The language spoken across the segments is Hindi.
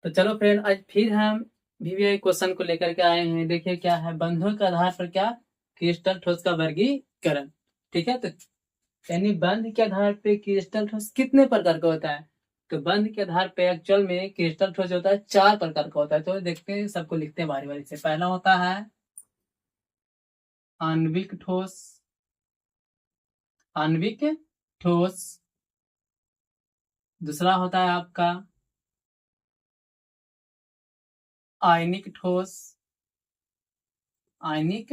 तो चलो फ्रेंड, आज फिर हम वीवीआई क्वेश्चन को लेकर के आए हैं। देखिए क्या है, बंधों के आधार पर क्या क्रिस्टल ठोस का वर्गीकरण। ठीक है, तो यानी बंध के आधार पे क्रिस्टल ठोस कितने प्रकार का होता है। तो बंध के आधार पे एक्चुअल में क्रिस्टल ठोस होता है 4 प्रकार का होता है। तो देखते हैं, सबको लिखते हैं बारी बारी से। पहला होता है आणविक ठोस। आणविक ठोस। दूसरा होता है आपका आयनिक ठोस। आयनिक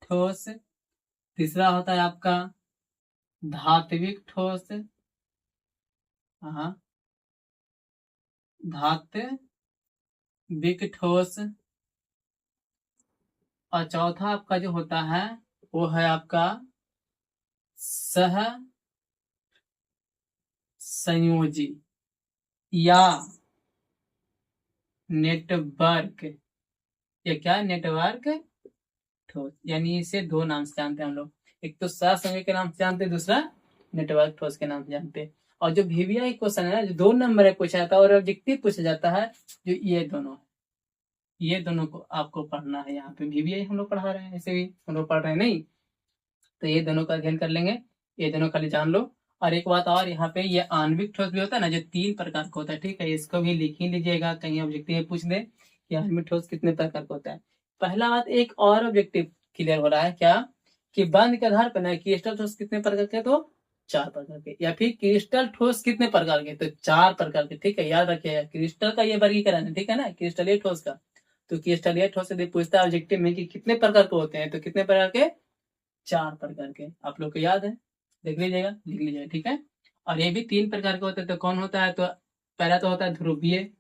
ठोस। तीसरा होता है आपका धात्विक ठोस। हाँ, धात्विक ठोस। और चौथा आपका जो होता है वो है आपका सह संयोजी या नेटवर्क। ये क्या है, नेटवर्क ठोस। यानी इसे दो नाम से जानते हैं हम लोग। एक तो सहसंयोजी के नाम से जानते हैं, दूसरा नेटवर्क ठोस के नाम से जानते हैं। और जो वीवीआई क्वेश्चन है ना, जो 2 नंबर में पूछा जाता है और ऑब्जेक्टिव पूछा जाता है, जो ये दोनों है, ये दोनों को आपको पढ़ना है। यहाँ पे वीवीआई हम लोग पढ़ा रहे हैं, ऐसे भी हम लोग पढ़ रहे हैं नहीं, तो ये दोनों का अध्ययन कर लेंगे। ये दोनों खाली जान लो। और एक बात और, यहाँ पे ये आणविक ठोस भी होता है ना, जो 3 प्रकार का होता है। ठीक है, इसको भी लिख ही लीजिएगा, कहीं ऑब्जेक्टिव पूछ दे कि आणविक ठोस कितने प्रकार का होता है। पहला बात, एक और ऑब्जेक्टिव क्लियर हो रहा है क्या, कि बंध के आधार पर ना क्रिस्टल ठोस कितने प्रकार के, तो 4 प्रकार के। या फिर क्रिस्टल ठोस कितने प्रकार के, तो 4 प्रकार के। ठीक है, याद रखिएगा, क्रिस्टल का ये वर्गीकरण है। ठीक है ना, क्रिस्टलीय ठोस का। तो क्रिस्टलीय ठोस से पूछता है ऑब्जेक्टिव में कि कितने प्रकार के होते हैं, तो कितने प्रकार के, 4 प्रकार के। आप लोग को याद है, देख लीजिएगा, लिख लीजिएगा। ठीक है, और ये भी 3 प्रकार के होते हैं। तो कौन होता है, तो पहला तो होता है ध्रुवीय,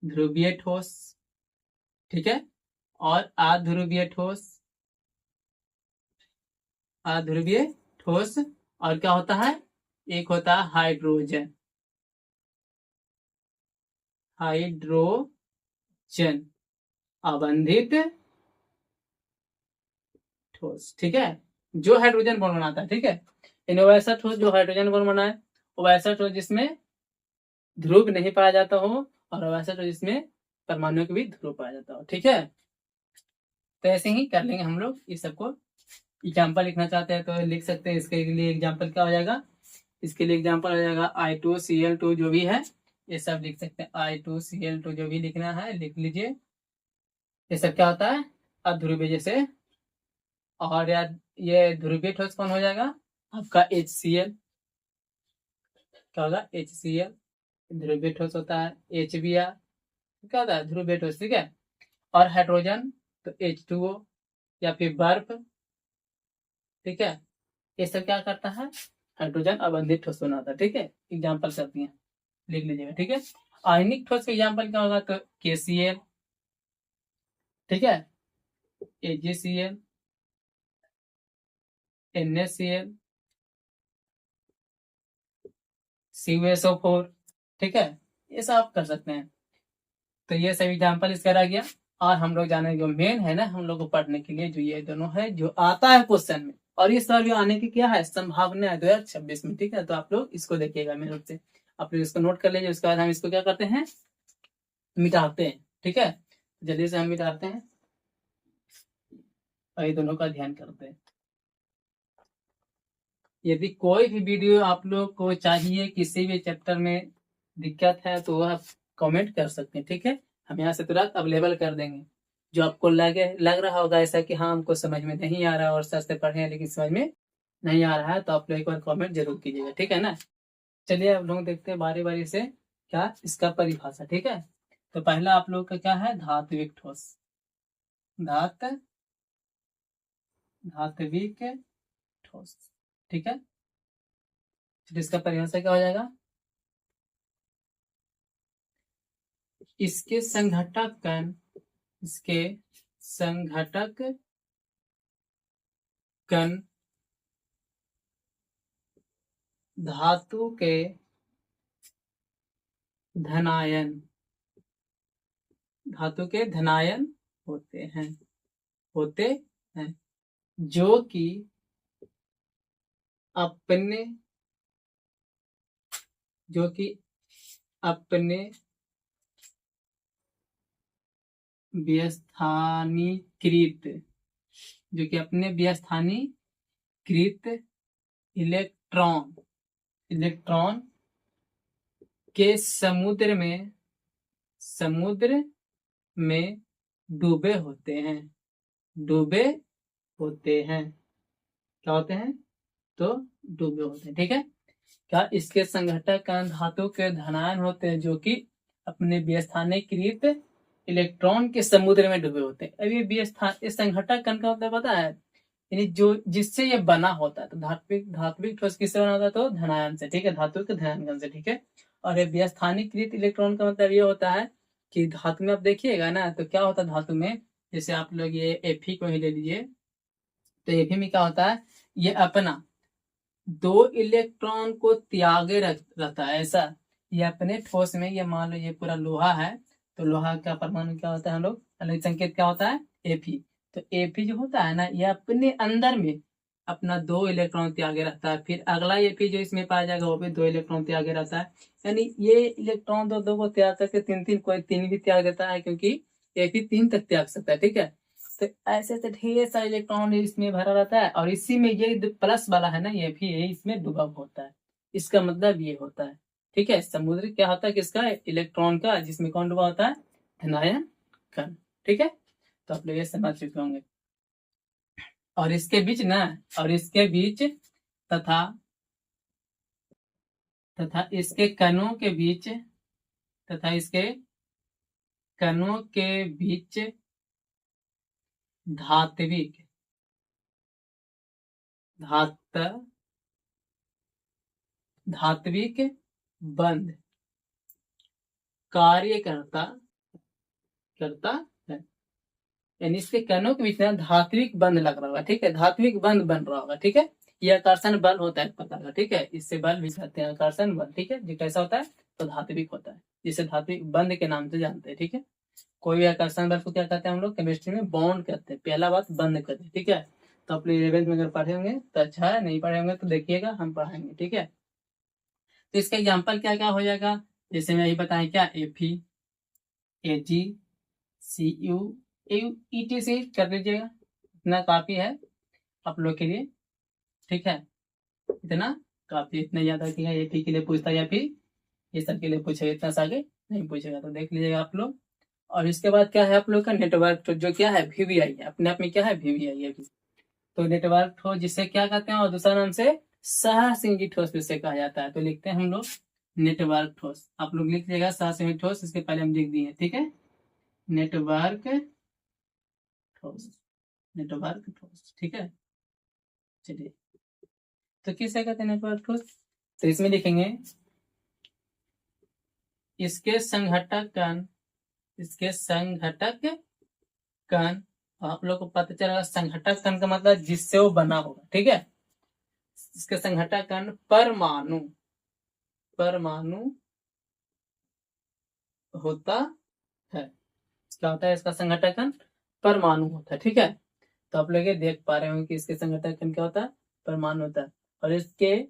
ध्रुवीय ठोस। ठीक है, और अध्रुवीय ठोस, अध्रुवीय ठोस। और क्या होता है, एक होता है हाइड्रोजन, हाइड्रोजन अबंधित ठोस। ठीक है, जो हाइड्रोजन बॉन्ड बनाता है। ठीक है, इन वैसा ठोस जो हाइड्रोजन बॉन्ड बनाए, वो वैसा ठोस जिसमें ध्रुव नहीं पाया जाता हो, और वैसा ठोस जिसमें परमाणु के भी ध्रुव पाया जाता हो। ठीक है, तो ऐसे ही कर लेंगे हम लोग ये सबको। एग्जाम्पल लिखना चाहते हैं तो लिख सकते हैं। इसके लिए एग्जाम्पल क्या हो जाएगा, इसके लिए एग्जाम्पल हो जाएगा I2Cl2 जो भी है, ये सब लिख सकते हैं। I2Cl2 जो भी लिखना है लिख लीजिए। ये सब क्या होता है, अध्रुवीय जैसे। और यार, ये ध्रुवीय ठोस कौन हो जाएगा, आपका HCl। क्या होगा, HCl ध्रुवीय ठोस होता है। HBr क्या होता है, ध्रुवीय ठोस। ठीक है, और हाइड्रोजन तो H2O या फिर बर्फ। ठीक है, ये सब क्या करता है, हाइड्रोजन अबंधित ठोस बनाता है। ठीक है, एग्जाम्पल करती हैं, लिख लीजिएगा। ठीक है, आयनिक ठोस का एग्जाम्पल क्या होगा, तो KCl। ठीक है, AgCl, NaCl, CuSO4। ठीक है, ये सब आप कर सकते हैं। तो ये सब एग्जाम्पल इसका रह गया। और हम लोग जाने जो मेन है ना, हम लोग को पढ़ने के लिए जो ये दोनों है, जो आता है क्वेश्चन में, और ये सर भी आने की क्या है संभावना है 2026 में। ठीक है, तो आप लोग इसको देखिएगा मेरे रूप से, आप लोग इसको नोट कर लीजिए। उसके बाद हम इसको क्या करते हैं, मिटाते हैं। ठीक है, जल्दी से हम मिटाते हैं और ये दोनों का ध्यान करते हैं। यदि कोई भी वीडियो आप लोग को चाहिए, किसी भी चैप्टर में दिक्कत है, तो आप कमेंट कर सकते हैं। ठीक है, हम यहाँ से तुरंत अवेलेबल कर देंगे। जो आपको लग रहा होगा ऐसा कि हाँ हमको समझ में नहीं आ रहा और सच से पढ़े हैं लेकिन समझ में नहीं आ रहा है, तो आप लोग एक बार कमेंट जरूर कीजिएगा। ठीक है ना, चलिए आप लोग देखते हैं बारी बारी से क्या इसका परिभाषा। ठीक है, तो पहला आप लोग का क्या है, धात्विक ठोस। धात धात्विक ठोस। ठीक है, फिर इसका परिभाषा क्या हो जाएगा, इसके संघटक कण, इसके संघटक कण धातु के धनायन, धातु के धनायन होते हैं, होते हैं, जो कि अपने, जो कि अपने व्यस्थानीकृत, जो कि अपने व्यस्थानीकृत इलेक्ट्रॉन इलेक्ट्रॉन के समुद्र में डूबे होते हैं, डूबे होते हैं, क्या होते हैं, तो डूबे होते हैं। ठीक है, क्या इसके संघटक कण धातु के धनायन होते हैं, जो कि अपने व्यस्थानीकृत इलेक्ट्रॉन के समुद्र में डूबे होते हैं। अब ये इस संघटक कण का मतलब पता है, यानी जो जिससे ये बना होता है। तो धात्विक ठोस किससे बना होता है, तो धनायन से। ठीक है, धातु के धनायन कण से। ठीक है, और ये व्यस्थानीकृत इलेक्ट्रॉन का मतलब ये होता है कि धातु में आप देखिएगा ना, तो क्या होता है धातु में, जैसे आप लोग ये Fe को ही ले लीजिए, तो Fe में क्या होता है, ये अपना 2 इलेक्ट्रॉन को त्यागे रहता है, ऐसा। ये अपने ठोस में, ये मान लो ये पूरा लोहा है, तो लोहा का परमाणु क्या होता है, हम लोग अलग संकेत क्या होता है, Fe। तो Fe जो होता है ना, ये अपने अंदर में अपना 2 इलेक्ट्रॉन त्यागे रहता है। फिर अगला Fe जो इसमें पाया जाएगा, वो भी 2 इलेक्ट्रॉन त्यागे रहता है। यानी ये इलेक्ट्रॉन दो को त्याग करके 3 कोई 3 भी त्याग देता है, क्योंकि Fe 3 तक त्याग सकता है। ठीक है, तो ऐसे ऐसे ढेर सारे इलेक्ट्रॉन इसमें भरा रहता है, और इसी में ये प्लस वाला है ना, ये भी इसमें डूबा होता है। इसका मतलब ये होता है। ठीक है, समुद्र क्या होता है, किसका, इलेक्ट्रॉन का, जिसमें कौन डूबा होता है, धनायन कण। ठीक है, तो आप लोग ये समझ चुके होंगे। और इसके बीच ना, और इसके बीच तथा तथा इसके कणों के बीच तथा इसके कणों के बीच धात्विक धात्विक बंध कार्य करता है। यानी इसके कणों के बीच में धात्विक बंध लग रहा होगा। ठीक है, धात्विक बंध बन रहा होगा। ठीक है, ये आकर्षण बल होता है एक प्रकार का। ठीक है, इससे बल भी कहते हैं, आकर्षण बल। ठीक है, जो कैसा होता है, तो धात्विक होता है, जिसे धात्विक बंध के नाम से जानते हैं। ठीक है, कोई भी आकर्षण बल को क्या कहते हैं हम लोग केमिस्ट्री में, बॉन्ड कहते हैं। पहला बात बंद करते हैं। ठीक है, तो आप 11th में अगर पढ़े होंगे तो अच्छा है, नहीं पढ़े होंगे तो देखिएगा, हम पढ़ाएंगे। ठीक है, तो इसका एग्जाम्पल क्या क्या हो जाएगा, जैसे मैं यही बताएं, क्या Fe, Ag, Cu, ETC कर लीजिएगा, इतना काफी है आप लोग के लिए। ठीक है, इतना काफी, इतना ज्यादा ठीक है। Fe के लिए पूछता है, या फिर ये सब के लिए पूछेगा, इतना सा आगे नहीं पूछेगा, तो देख लीजिएगा आप लोग। और इसके बाद क्या है आप लोग का नेटवर्क, तो जो क्या है, VVI है, अपने आप में क्या है, VVI है। तो नेटवर्क ठोस जिसे क्या कहते हैं, और दूसरा नाम से सहसंयोजी ठोस जिसे कहा जाता है। तो लिखते हैं हम लोग नेटवर्क ठोस, आप लोग लिख लीजिएगा सहसंयोजी ठोस, इसके पहले हम लिख दिए। ठीक है, नेटवर्क ठोस, नेटवर्क ठोस। ठीक है, चलिए, तो किसे कहते हैं नेटवर्क ठोस, तो इसमें लिखेंगे इसके संघटक कण, इसके संघटक कण। आप लोग को पता चलेगा संघटक कण का मतलब जिससे वो बना होगा। ठीक है, इसके संघटक कण परमाणु होता है। क्या होता है इसका संघटक कण, परमाणु होता है। ठीक है, तो आप लोग ये देख पा रहे हो कि इसके संघटक कण क्या होता है, परमाणु होता है। और इसके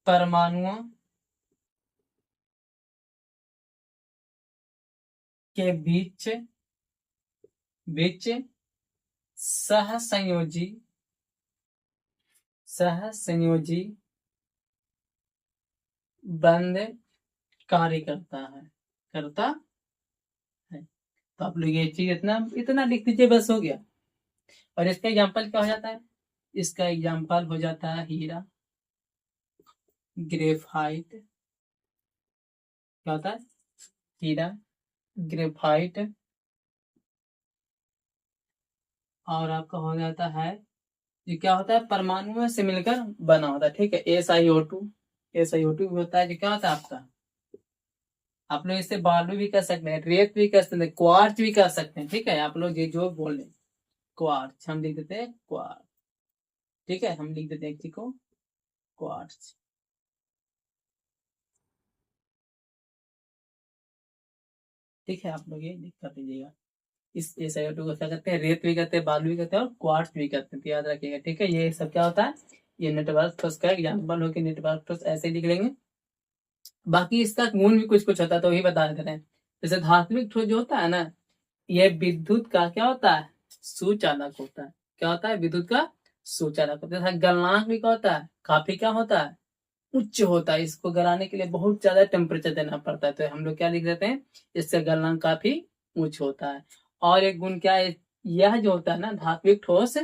परमाणुओं के बीच सहसंयोजी बंध कार्य करता है। तो आप लोग ये चीज इतना इतना लिख दीजिए, बस हो गया। और इसका एग्जाम्पल क्या हो जाता है, इसका एग्जाम्पल हो जाता है हीरा, ग्रेफाइट। क्या होता है, हीरा, ग्रेफाइट। और आपका हो जाता है, ये क्या होता है, परमाणुओं से मिलकर बना होता है। ठीक है, SiO2 भी होता है, जो क्या होता है आपका, आप लोग इसे बालू भी कर सकते हैं, रेत भी कर सकते हैं, क्वार्च भी कर सकते हैं। ठीक है, आप लोग ये जो बोल रहे, क्वार्च हम लिख देते हैं, क्वार्च। ठीक है, हम लिख देते हैं इसी को क्वार्ट्ज। ठीक है, आप लोग ये लिख कर दीजिएगा। इस SiO2 को क्या कहते हैं, रेत भी कहते हैं, बालू भी कहते हैं और क्वार्ट्ज भी कहते हैं, तो याद रखिएगा, ठीक है। ये सब क्या होता है, ये नेटवर्क ठोस का एग्जाम्पल हो कि नेटवर्क ठोस ऐसे लिख लेंगे। बाकी इसका गुण भी कुछ कुछ होता है, तो वही बता देते हैं। जैसे धात्विक ठोस जो होता है ना, ये विद्युत का क्या होता है, सुचालक होता है। क्या होता है, विद्युत का सुचालक होता है। गलनांक भी क्या होता है, काफी क्या होता है, उच्च होता है। इसको गलाने के लिए बहुत ज्यादा टेम्परेचर देना पड़ता है, तो हम लोग क्या लिख देते हैं, इसका गलनांक काफी उच्च होता है। और एक गुण क्या है, यह जो होता है ना धात्विक ठोस,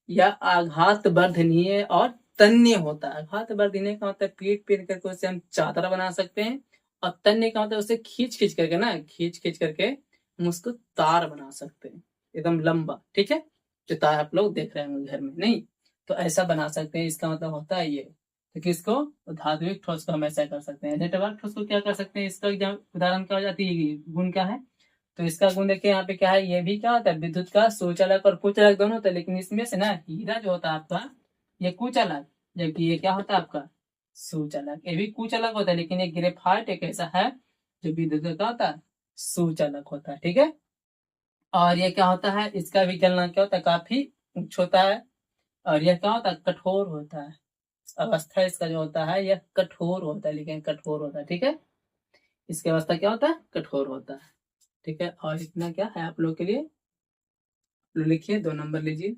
यह आघात वर्धनीय और तन्य होता है। आघात वर्धनीय का मतलब पीट पीट करके उससे हम चादर बना सकते हैं, और तन्य का मतलब उसे खींच खींच करके ना, खींच खींच करके हम उसको तार बना सकते हैं, एकदम लंबा, ठीक है। जो तार आप लोग देख रहे हैं घर में, नहीं तो ऐसा बना सकते हैं। इसका मतलब होता है ये, तो किसको, धात्विक ठोस को हम ऐसा कर सकते हैं। नेटवर्क ठोस को क्या कर सकते हैं, इसका उदाहरण क्या हो जाती है, गुण क्या है, तो इसका गुण देखिए यहाँ पे क्या है, ये भी क्या होता है, विद्युत का सुचालक और कुचालक दोनों होता है। लेकिन इसमें से ना हीरा जो होता है आपका, ये कुचालक, जबकि ये क्या होता है आपका सुचालक। ये भी कुचालक होता है, लेकिन ये ग्रेफाइट एक ऐसा है जो विद्युत का क्या होता है, सुचालक होता है, ठीक है। और ये क्या होता है, इसका विकलन क्या होता है, काफी उच्च होता है। और यह क्या होता है, कठोर होता है। अवस्था इसका जो होता है यह कठोर होता है, लेकिन कठोर होता है, ठीक है। इसकी अवस्था क्या होता है, कठोर होता है, ठीक है। और इतना क्या है आप लोग के लिए, लिखिए 2 नंबर लीजिए।